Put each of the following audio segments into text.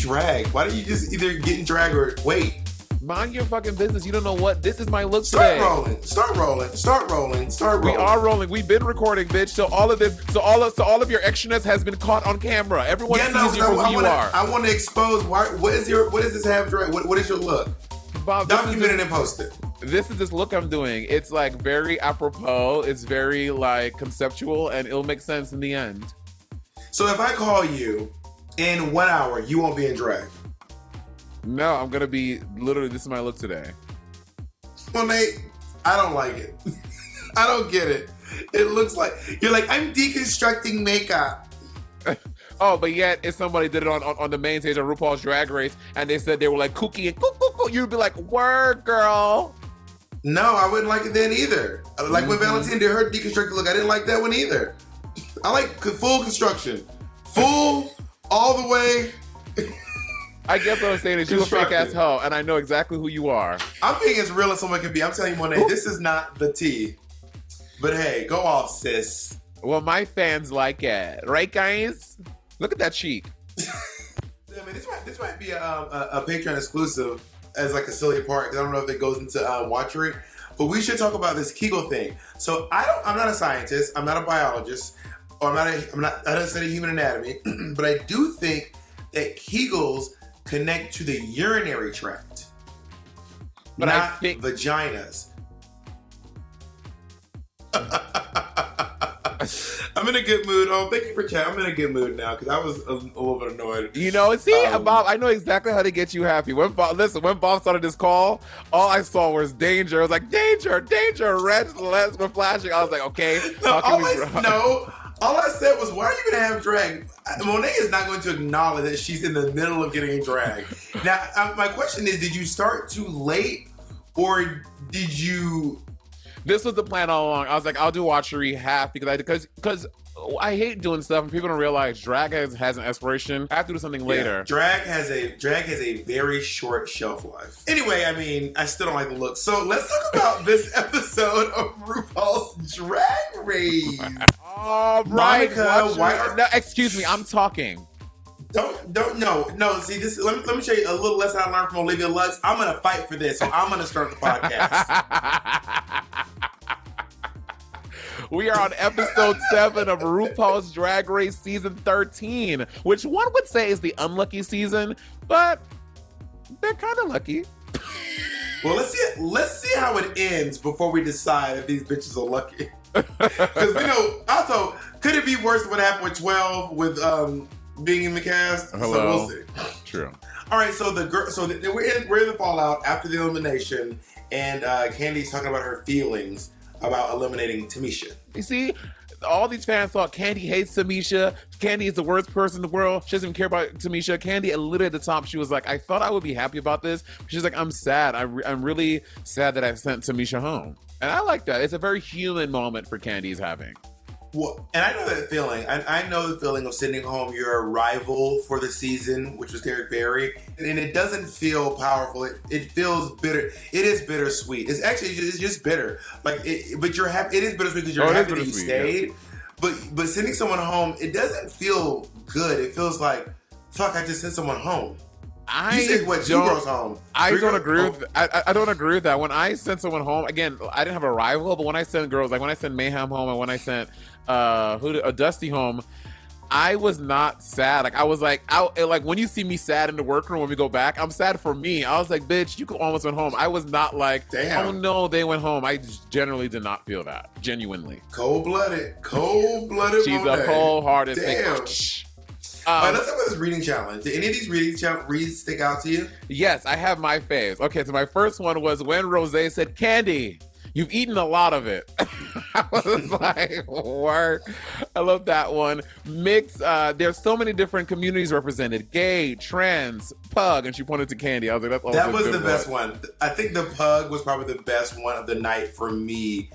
drag? Why don't you just either get in drag or wait? Mind your fucking business. You don't know what. This is my look Start today. rolling. Start rolling. Start rolling. Start rolling. We are rolling. We've been recording, bitch. So all of this, so all of your extraness has been caught on camera. Everyone sees you for who you are. I want to expose what is this half drag? What is your look? Bob, document it and post it. This is this look I'm doing. It's like very apropos. It's very like conceptual, and it'll make sense in the end. So if I call you in 1 hour, you won't be in drag. No, I'm gonna be literally. This is my look today. Monét, I don't like it. I don't get it. It looks like you're like I'm deconstructing makeup. Oh, but yet if somebody did it on the main stage of RuPaul's Drag Race, and they said they were like kooky and coo, you'd be like, "Word, girl." No, I wouldn't like it then either. Like when Valentine did her deconstructed look, I didn't like that one either. I like full construction, full all the way. I guess what I'm saying is you're a fake ass hoe, and I know exactly who you are. I'm being as real as someone can be. I'm telling you, Monét, this is not the tea. But hey, go off, sis. Well, my fans like it, right, guys? Look at that cheek. I mean, this might be a Patreon exclusive as like a silly part, because I don't know if it goes into watchery. But we should talk about this Kegel thing. So I'm not a scientist. I'm not a biologist. Or I don't study human anatomy. But I do think that Kegels connect to the urinary tract, but not vaginas. I'm in a good mood. Oh, thank you for chatting. I'm in a good mood now because I was a little bit annoyed. You know, see, Bob, I know exactly how to get you happy. When Bob started this call, all I saw was danger. I was like, danger, red lights were flashing. I was like, okay. All I said was, why are you going to have drag? Monét is not going to acknowledge that she's in the middle of getting a drag. Now, my question is, did you start too late or did you... This was the plan all along. I was like, I'll do watchery half because I hate doing stuff and people don't realize drag has an expiration. I have to do something later. Drag has a very short shelf life. Anyway, I mean, I still don't like the look. So let's talk about this episode of RuPaul's Drag Race. All right. No, excuse me, I'm talking. No. See, this. Let me show you a little lesson I learned from Olivia Lux. I'm gonna fight for this, so I'm gonna start the podcast. We are on episode 7 of RuPaul's Drag Race season 13, which one would say is the unlucky season, but they're kind of lucky. Well, let's see how it ends before we decide if these bitches are lucky. Because we know. Also, could it be worse than what happened with 12 with being in the cast? Hello. So we'll see. True. All right. So we're in the fallout after the elimination, and Kandi's talking about her feelings about eliminating Tamisha. You see, all these fans thought Kandi hates Tamisha. Kandi is the worst person in the world. She doesn't even care about Tamisha. Kandi, literally at the top, she was like, I thought I would be happy about this. She's like, I'm sad. I'm really sad that I sent Tamisha home. And I like that. It's a very human moment for Kandi's having. Well, and I know that feeling. I know the feeling of sending home your rival for the season, which was Derek Barry. And it doesn't feel powerful. It feels bitter. It is bittersweet. It's actually just bitter. But you're happy. It is bittersweet because you're happy that you stayed. Yeah. But sending someone home, it doesn't feel good. It feels like, fuck, I just sent someone home. You said what? 2 girls home. I don't agree with that. When I send someone home, again, I didn't have a rival, but when I send girls, like when I sent Mayhem home and when I sent Dusty home, I was not sad. Like I was like, like when you see me sad in the workroom when we go back, I'm sad for me. I was like, bitch, you almost went home. I was not like, damn. Oh no, they went home. I generally did not feel that. Genuinely. Cold-blooded. She's a cold-hearted. Damn. All right, let's talk about this reading challenge. Did any of these reads stick out to you? Yes, I have my faves. Okay, so my first one was when Rosé said, Kandi, you've eaten a lot of it. I was like, word. I love that one. Mix, there's so many different communities represented. Gay, trans, pug, and she pointed to Kandi. I was like, that was the best one. I think the pug was probably the best one of the night for me.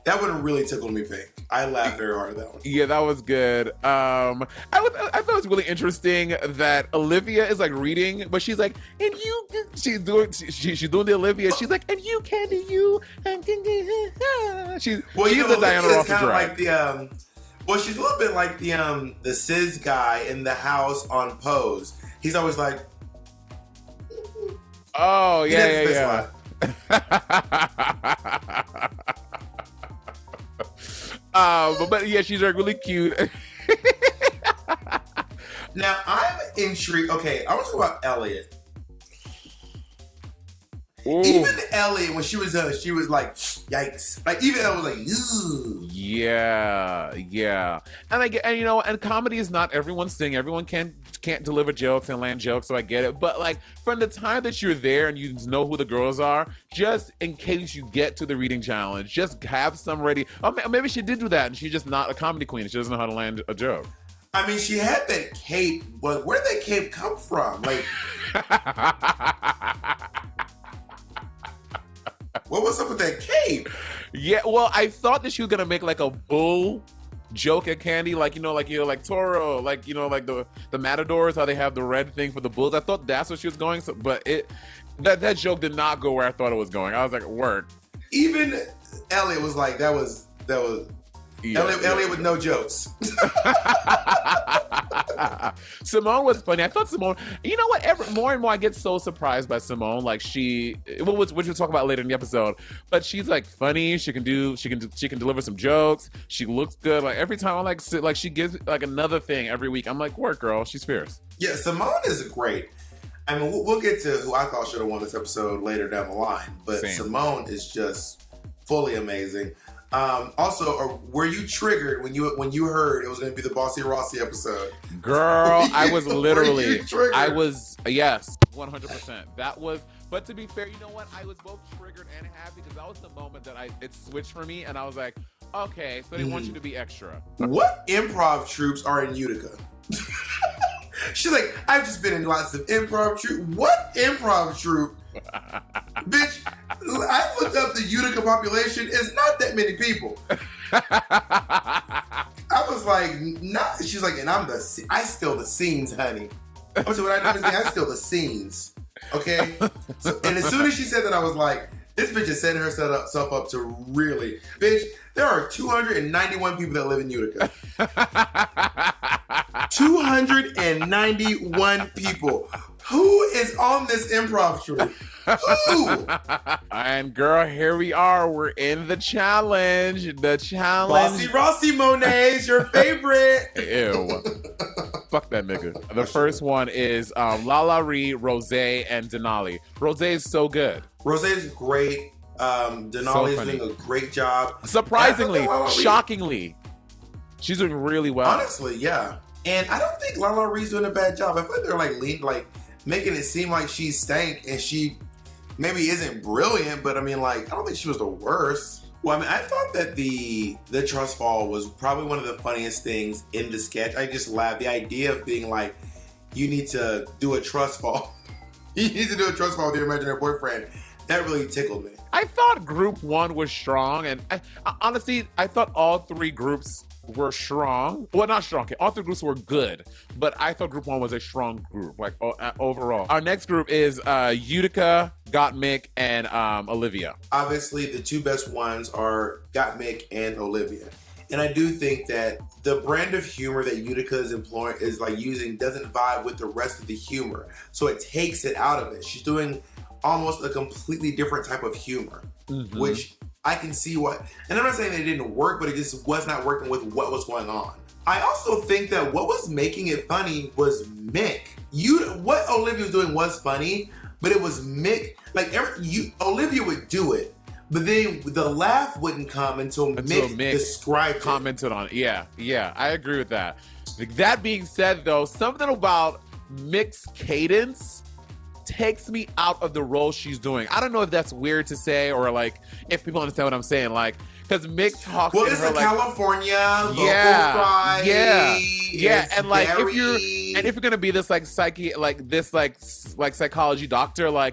That one really tickled me pink. I laughed very hard at that one. Yeah, that was good. I thought it was really interesting that Olivia is like reading, but she's like, and you, she's doing the Olivia. She's like, and you, Kandi, you, and she's the Diana Ross of drag. Like she's a little bit like the Sis guy in the house on Pose. He's always like, Oh, He yeah, doesn't yeah, yeah. But yeah, she's like really cute. Now, I'm intrigued. Okay, I want to talk about Elliot. Ooh. Even Elliot, when she was like, yikes. Like, even Elliot was like, ugh. Yeah. And you know, and comedy is not everyone's thing. Everyone can't deliver jokes and land jokes, so I get it. But like, from the time that you're there and you know who the girls are, just in case you get to the reading challenge, just have some ready. Oh, maybe she did do that and she's just not a comedy queen. She doesn't know how to land a joke. I mean, she had that cape, but where did that cape come from? Like, what was up with that cape? Yeah, well, I thought that she was gonna make like a bull joke at Candy, like like Toro, like like the matadors, how they have the red thing for the bulls. I thought that's what she was going. So, but that joke did not go where I thought it was going. I was like, word. Even Elliot was like, that was. Yeah, Elliot with no jokes. Simone was funny. I thought Simone, you know what? More and more I get so surprised by Simone. Like which we'll talk about later in the episode. But she's like funny. She can deliver some jokes. She looks good. Like every time I like she gives like another thing every week. I'm like, work, girl. She's fierce. Yeah, Simone is great. I mean, we'll get to who I thought should have won this episode later down the line. But Same. Simone is just fully amazing. Also, were you triggered when you heard it was going to be the Bossy Rossy episode? Girl, I was literally, yes, 100%. That was, but to be fair, you know what? I was both triggered and happy because that was the moment that it switched for me, and I was like, okay, so they want you to be extra. What improv troops are in Utica? She's like, I've just been in lots of improv troop. What improv troop? Bitch, I looked up the Utica population. It's not that many people. I was like, not. She's like, and I steal the scenes, honey. I was like, I steal the scenes. Okay? So, and as soon as she said that, I was like, this bitch is setting herself up to really. Bitch, there are 291 people that live in Utica. 291 people. Who is on this improv troupe? Who? And girl, here we are. We're in the challenge. Bossy Rossy Monét, your favorite. Ew. Fuck that nigga. The first one is Lala Ree, Rose, and Denali. Rose is so good. Rose is great. Denali is doing a great job. Surprisingly, shockingly, she's doing really well. Honestly, yeah. And I don't think Lala Ree's doing a bad job. I feel like they're making it seem like she stank and she maybe isn't brilliant, but I mean, I don't think she was the worst. Well, I mean, I thought that the trust fall was probably one of the funniest things in the sketch. I just laughed. The idea of being like, you need to do a trust fall. You need to do a trust fall with your imaginary boyfriend. That really tickled me. I thought group one was strong, and honestly, I thought all three groups were strong. Well, not strong. All three groups were good, but I thought group one was a strong group, overall. Our next group is Utica, Gottmik, and Olivia. Obviously, the two best ones are Gottmik and Olivia. And I do think that the brand of humor that Utica is employing using doesn't vibe with the rest of the humor. So it takes it out of it. She's doing almost a completely different type of humor, which I can see what, and I'm not saying that it didn't work, but it just was not working with what was going on. I also think that what was making it funny was Mick. What Olivia was doing was funny, but it was Mick. Olivia would do it, but then the laugh wouldn't come until Mick described commented on it. Yeah, I agree with that. That being said, though, something about Mick's cadence takes me out of the role she's doing. I don't know if that's weird to say or if people understand what I'm saying. Because Mick talks. Well, it's a California local fry. Yeah, and if you're gonna be this psychology doctor, I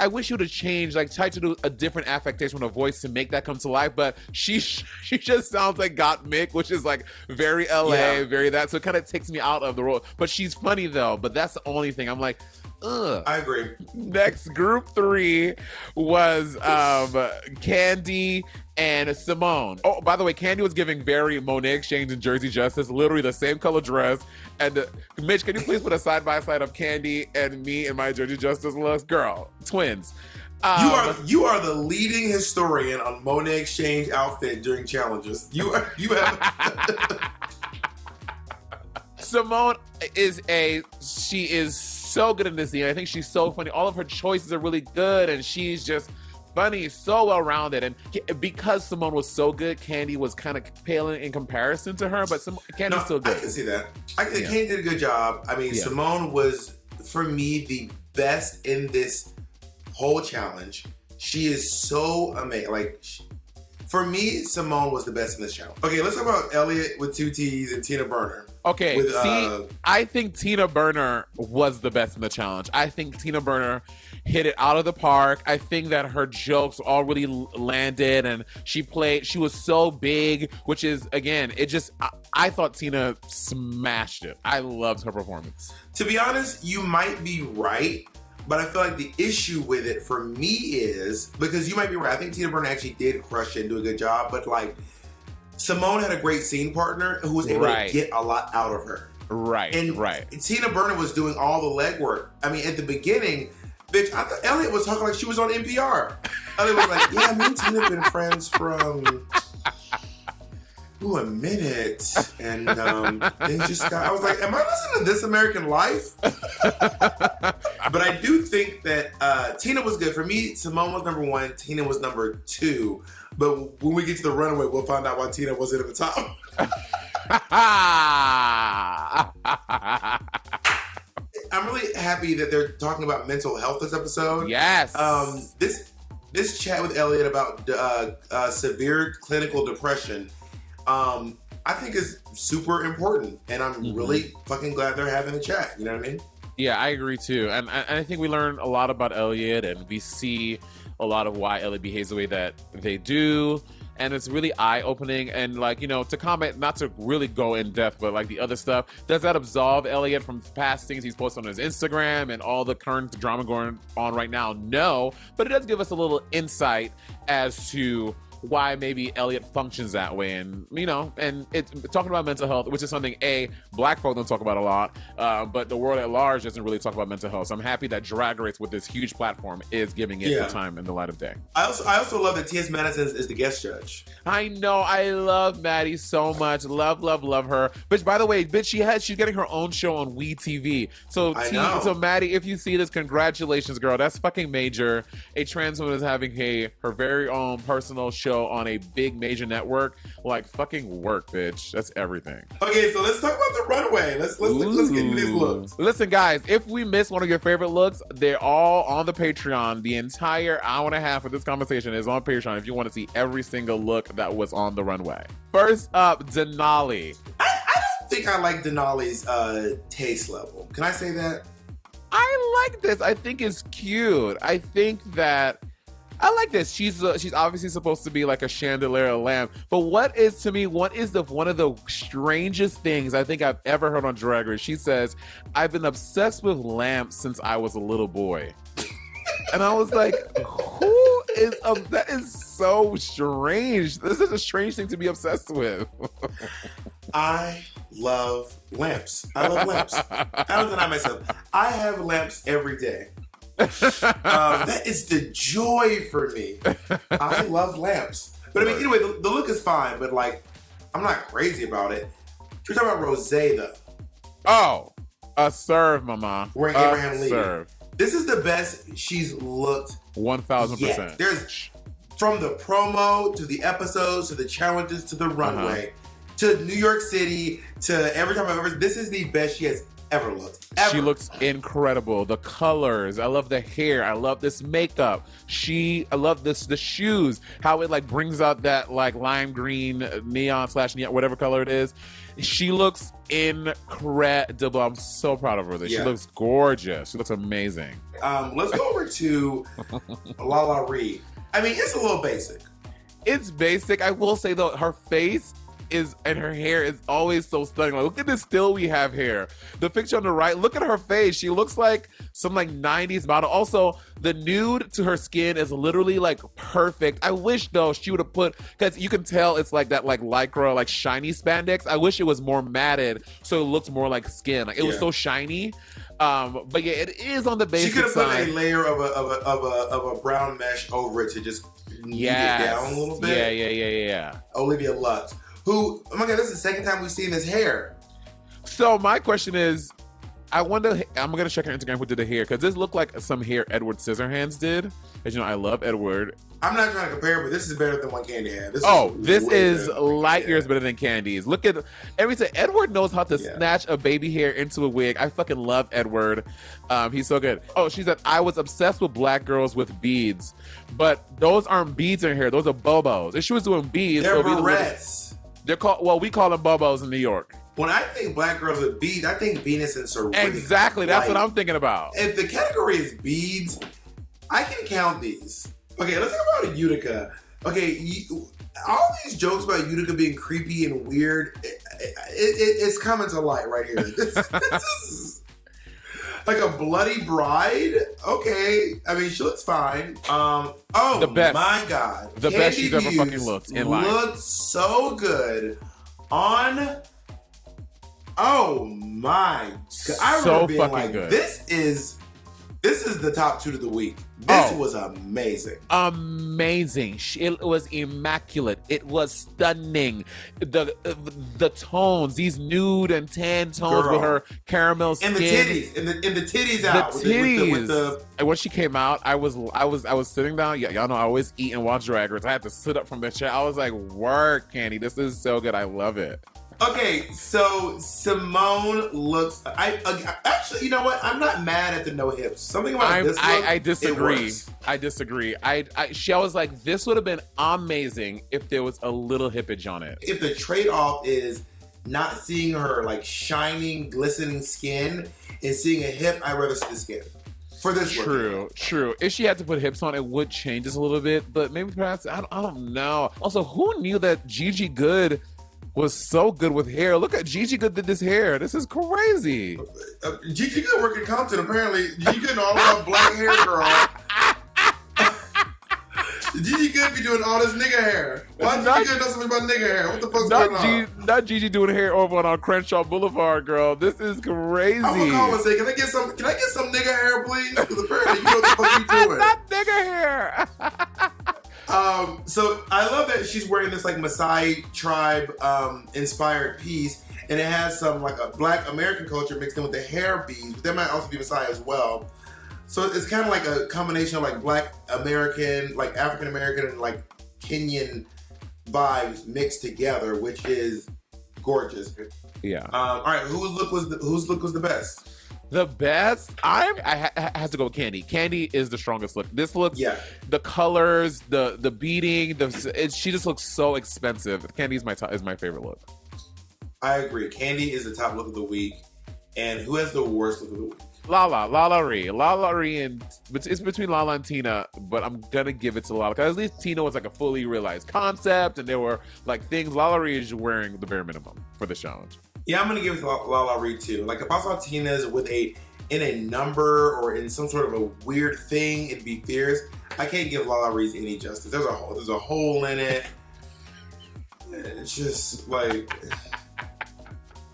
wish you would have changed, tried to do a different affectation with her voice to make that come to life. But she just sounds like Gottmik, which is very LA, very that. So it kind of takes me out of the role. But she's funny though. But that's the only thing. I'm like, ugh. I agree. Next, group 3 was Candy and Simone. Oh, by the way, Candy was giving very Monét X Change and Jersey Justice, literally the same color dress. And Mitch, can you please put a side-by-side of Candy and me in my Jersey Justice looks? Girl, twins. You are the leading historian on Monét X Change outfit during challenges. You have Simone she is so good in this scene. I think she's so funny. All of her choices are really good, and she's just funny, so well-rounded. And because Simone was so good, Candy was kind of pale in comparison to her, but Candy's still good. I can see that. Candy did a good job. I mean, Simone was, for me, the best in this whole challenge. She is so amazing. For me, Simone was the best in this challenge. Okay, let's talk about Elliott with 2 T's and Tina Burner. Okay, I think Tina Burner was the best in the challenge. I think Tina Burner hit it out of the park. I think that her jokes all really landed, and she was so big, which is, again, I thought Tina smashed it. I loved her performance. To be honest, you might be right, but I feel like the issue with it for me is, because you might be right, I think Tina Burner actually did crush it and do a good job, but Simone had a great scene partner who was able to get a lot out of her. Right, and Tina Burner was doing all the legwork. I mean, at the beginning, bitch, I thought Elliott was talking like she was on NPR. Elliott was like, yeah, me and Tina have been friends from a minute. And things just got, I was like, am I listening to This American Life? But I do think that Tina was good. For me, Simone was number 1, Tina was number 2. But when we get to the runway, we'll find out why Tina wasn't at the top. I'm really happy that they're talking about mental health this episode. Yes. This chat with Elliott about severe clinical depression, I think is super important, and I'm really fucking glad they're having a chat. You know what I mean? Yeah, I agree too, and I think we learn a lot about Elliott, and we see a lot of why Elliott behaves the way that they do. And it's really eye-opening. And to comment, not to really go in depth, but the other stuff, does that absolve Elliott from past things he's posted on his Instagram and all the current drama going on right now? No, but it does give us a little insight as to why maybe Elliott functions that way. And, and it's talking about mental health, which is something, Black folk don't talk about a lot, but the world at large doesn't really talk about mental health. So I'm happy that Drag Race, with this huge platform, is giving it the time and the light of day. I also love that T.S. Madison is the guest judge. I know. I love Maddie so much. Love her. Bitch, by the way, she's getting her own show on WeTV. So Maddie, if you see this, congratulations, girl. That's fucking major. A trans woman is having her very own personal show on a big major network. Fucking work, bitch. That's everything. Okay, so let's talk about the runway. Let's get into these looks. Listen, guys, if we missed one of your favorite looks, they're all on the Patreon. The entire hour and a half of this conversation is on Patreon if you want to see every single look that was on the runway. First up, Denali. I don't think I like Denali's taste level. Can I say that? I like this. I think it's cute. I think that I like this. She's obviously supposed to be like a chandelier lamp, but one of the strangest things I think I've ever heard on Drag Race. She says, "I've been obsessed with lamps since I was a little boy," and I was like, that is so strange. This is a strange thing to be obsessed with. I love lamps. I don't deny myself. I have lamps every day. That is the joy for me. I love lamps. But I mean, anyway, the look is fine, but I'm not crazy about it. We're talking about Rosé, though. Oh, a serve, mama. Wearing Abraham Lee. Serve. This is the best she's looked 1,000%. There's, from the promo to the episodes to the challenges to the runway to New York City to every time I've ever. This is the best she has ever looked. Ever. She looks incredible. The colors. I love the hair. I love this makeup. I love the shoes. How it brings out that lime green neon whatever color it is. She looks incredible. I'm so proud of her. She looks gorgeous. She looks amazing. Let's go over to LaLa Ri. I mean, it's a little basic. It's basic. I will say though, her face and her hair is always so stunning. Like, look at this still we have here. The picture on the right, look at her face. She looks like some like 90s model. Also, the nude to her skin is literally like perfect. I wish though she would have put, because you can tell it's like that like lycra, like shiny spandex. I wish it was more matted so it looked more like skin. Like it was so shiny. But yeah, it is on the basic side. She could have put a layer of a brown mesh over it to just knead it down a little bit. Yeah. Olivia Lux, who, oh my God, this is the second time we've seen this hair. So my question is, I wonder, I'm going to check her Instagram who did the hair, because this looked like some hair Edward Scissorhands did. As you know, I love Edward. I'm not trying to compare, but this is better than what Candy had. This is light years better than Candy's. Look at everything. Edward knows how to snatch a baby hair into a wig. I fucking love Edward. He's so good. Oh, she said, I was obsessed with black girls with beads, but those aren't beads in her hair. Those are bobos. If she was doing beads, they're barrettes. They're called, well, we call them bobos in New York. When I think black girls with beads, I think Venus and Serena. Exactly, that's what I'm thinking about. If the category is beads, I can count these. Okay, let's talk about Utica. Okay, all these jokes about Utica being creepy and weird, it's coming to light right here. This is like a bloody bride. Okay, I mean, she looks fine. The best. My God. The best she's ever fucking looked in life. Looked so good on... Oh my God. I remember being like, good. This is the top 2 of the week. This was amazing. Amazing. It was immaculate. It was stunning. The tones, these nude and tan tones with her caramel skin. And the titties. And the titties out. The titties. And when she came out, I was sitting down. Y'all know I always eat and watch Drag Race. I had to sit up from the chair. I was like, work, Candy. This is so good. I love it. Okay, so Simone looks. Actually, you know what? I'm not mad at the no hips. Something about this look. I disagree. I disagree. I was like, this would have been amazing if there was a little hippage on it. If the trade-off is not seeing her like shining, glistening skin and seeing a hip, I'd rather see the skin. For this look. True. If she had to put hips on, it would change this a little bit. But maybe perhaps I don't know. Also, who knew that Gigi Goode was so good with hair? Look at Gigi Goode did this hair. This is crazy. Gigi Goode working Compton, apparently. Gigi Goode all about black hair, girl. Gigi Goode be doing all this nigga hair. Why Gigi Goode know something about nigga hair? What the fuck's going on? Not Gigi doing hair over on Crenshaw Boulevard, girl. This is crazy. I'm gonna call and say, can I get some nigga hair, please? Because apparently you know what the fuck you doing. Not nigga hair. So I love that she's wearing this like Maasai tribe inspired piece, and it has some like a black American culture mixed in with the hair beads, but there might also be Maasai as well. So it's kind of like a combination of like black American, like African American, and like Kenyan vibes mixed together, which is gorgeous. Yeah. All right, whose look was the best? The best, I have to go with Candy. Candy is the strongest look. This looks, the colors, the beading, she just looks so expensive. Candy is my favorite look. I agree. Candy is the top look of the week. And who has the worst look of the week? Lala Ree, and it's between Lala and Tina, but I'm gonna give it to Lala because at least Tina was like a fully realized concept, and there were like things. Lala Ree is wearing the bare minimum for the challenge. Yeah, I'm gonna give it to Lala Ree too. Like if I saw Tina's in a number or in some sort of a weird thing, it'd be fierce. I can't give Lala Ree's any justice. There's a hole in it. It's just like.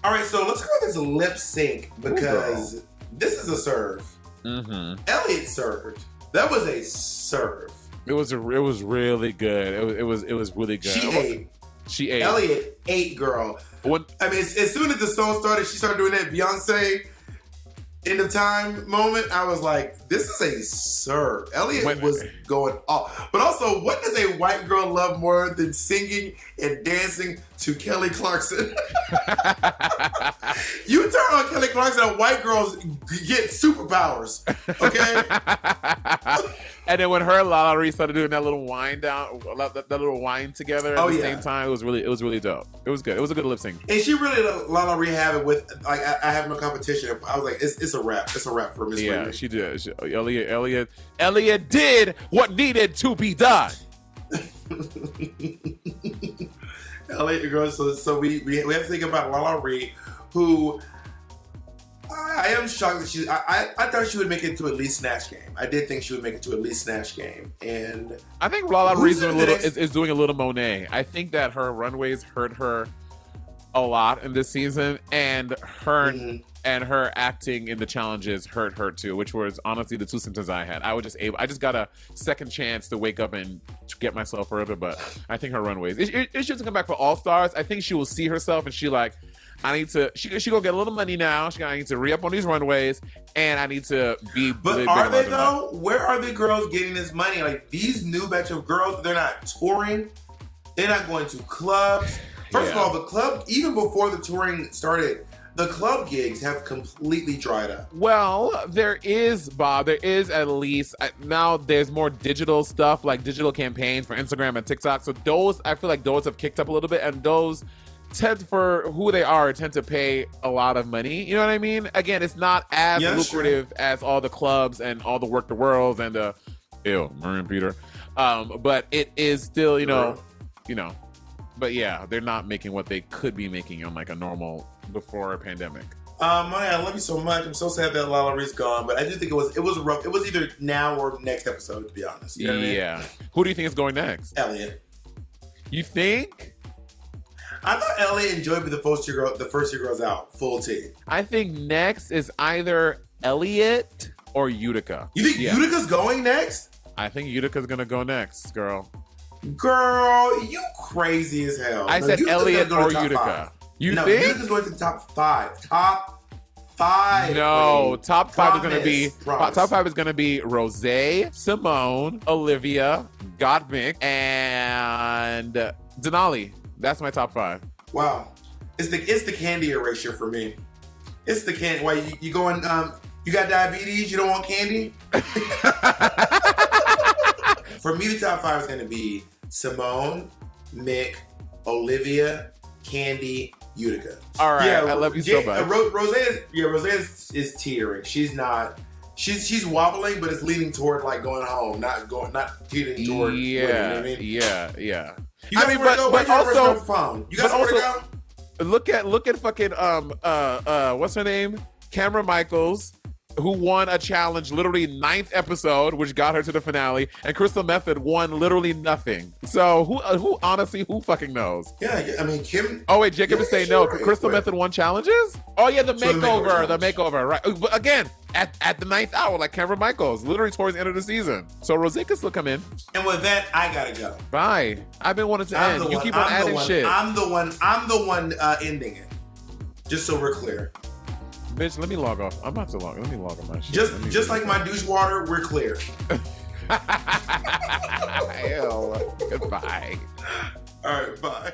All right, so let's go with this lip sync because this is a serve. Mm-hmm. Elliott served. That was a serve. It was really good. It was really good. She ate. Elliott ate, girl. I mean, as soon as the song started, she started doing that Beyonce end of time moment. I was like, this is a serve. Elliott was going off. But also, what does a white girl love more than singing and dancing to Kelly Clarkson? You turn on Kelly Clarkson and white girls get superpowers, okay? And then when her and Lala Ree started doing that little wind down, that little wind together at the same time, it was really dope. It was good. It was a good lip sync. And she really let Lala Ree have it with like I have no competition. I was like, it's a wrap. It's a wrap for Miss Yeah, Ree. she did. Elliott did what needed to be done. Elliot girls. So we have to think about Lala Ree, who I am shocked that I thought she would make it to at least Snatch Game. I did think she would make it to at least Snatch Game, and I think Lala Ree is doing a little Monét. I think that her runways hurt her a lot in this season, and her acting in the challenges hurt her too, which was honestly the two symptoms I had. I just got a second chance to wake up and get myself further, but I think her runways. If she doesn't come back for All Stars, I think she will see herself and she gonna get a little money now. I need to re-up on these runways, and I need to be. But are they though? Where are the girls getting this money? Like these new batch of girls, they're not touring. They're not going to clubs. First of all, the club, even before the touring started, the club gigs have completely dried up. Well, there is, Bob. There is at least now. There's more digital stuff, like digital campaigns for Instagram and TikTok. So those, I feel like those have kicked up a little bit, and those tend, for who they are, tend to pay a lot of money. You know what I mean? Again, it's not as lucrative as all the clubs and all the Work the Worlds and the Marion Peter, but it is still, you know. But yeah, they're not making what they could be making on like a normal before a pandemic. Monét, I love you so much. I'm so sad that Lala Ree's gone, but I do think it was rough. It was either now or next episode, to be honest. You know what I mean? Who do you think is going next? Elliot. You think? I thought Elliot enjoyed the first two girls out, full T. I think next is either Elliot or Utica. You think Utica's going next? I think Utica's gonna go next, girl. Girl, you crazy as hell. I said Elliot or Utica. You think? Utica's going to the top 5. Top 5. No, top 5 is gonna be top 5 is gonna be Rosé, Simone, Olivia, Gottmik, and Denali. That's my top 5. Wow, it's the candy erasure for me. It's the candy. Why you going? You got diabetes? You don't want candy? For me, the top 5 is going to be Simone, Mick, Olivia, Candy, Utica. All right, I love you so much. Rosé is teetering. She's not. She's wobbling, but it's leaning toward like going home, not teetering toward. Yeah, winning, you know what I mean? Yeah. You got but also phone. You got somewhere to go? Look at fucking what's her name? Cameron Michaels, who won a challenge literally 9th episode, which got her to the finale, and Crystal Method won literally nothing. So who honestly, who fucking knows? Yeah, I mean Kim. Oh wait, Jacob is saying no. Crystal Method won challenges? Oh yeah, the makeover, right? But again, at the 9th hour, like Cameron Michaels, literally towards the end of the season. So Rosé could still come in. And with that, I gotta go. Bye. I've been wanting to end. You keep on adding shit. I'm the one ending it. Just so we're clear. Bitch, let me log off. I'm about to log. Let me log on my shit. Just like my douche water, we're clear. Ew. Goodbye. All right, bye.